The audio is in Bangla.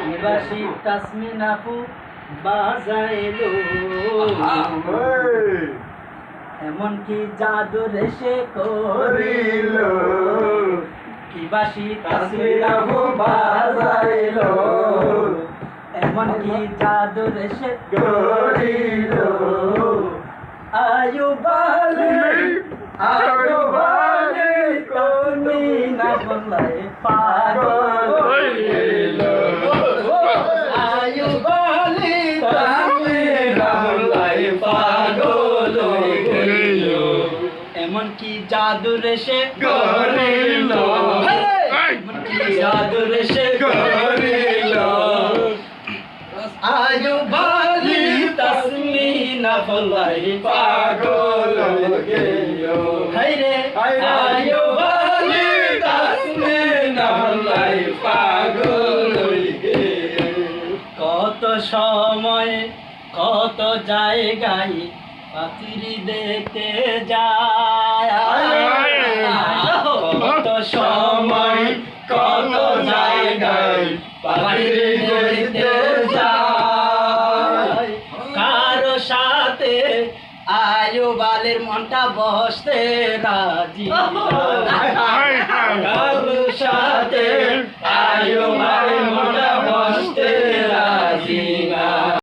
নিবাসী তাসমিন আপু বাজাইলো এমন কি জাদু রেশে করিল কিবাসী তাসমিন আপু বাজাইলো এমন কি জাদু রেশে করিল আয়ু বালে তুমি না বলাই পাগল হইল আয়ু বালে তুমি না বলাই পাগল হইল এমন কি জাদু রেশে করিল এমন কি জাদু রেশে করিল আয়ু বালে তুমি না বলাই পাগল হইল হায়রে আয়ু বালে তুমি না বলাই পাগল হইল কত সময় কত জায়গায় পাখিরি দেখতে যায় কত সময় কত জায়গায় পাখিরি দেখতে যায় কারো সাথে আয়ু বালের মনটা বসতে রাজি কারো সাথে আয়ু বালের মনটা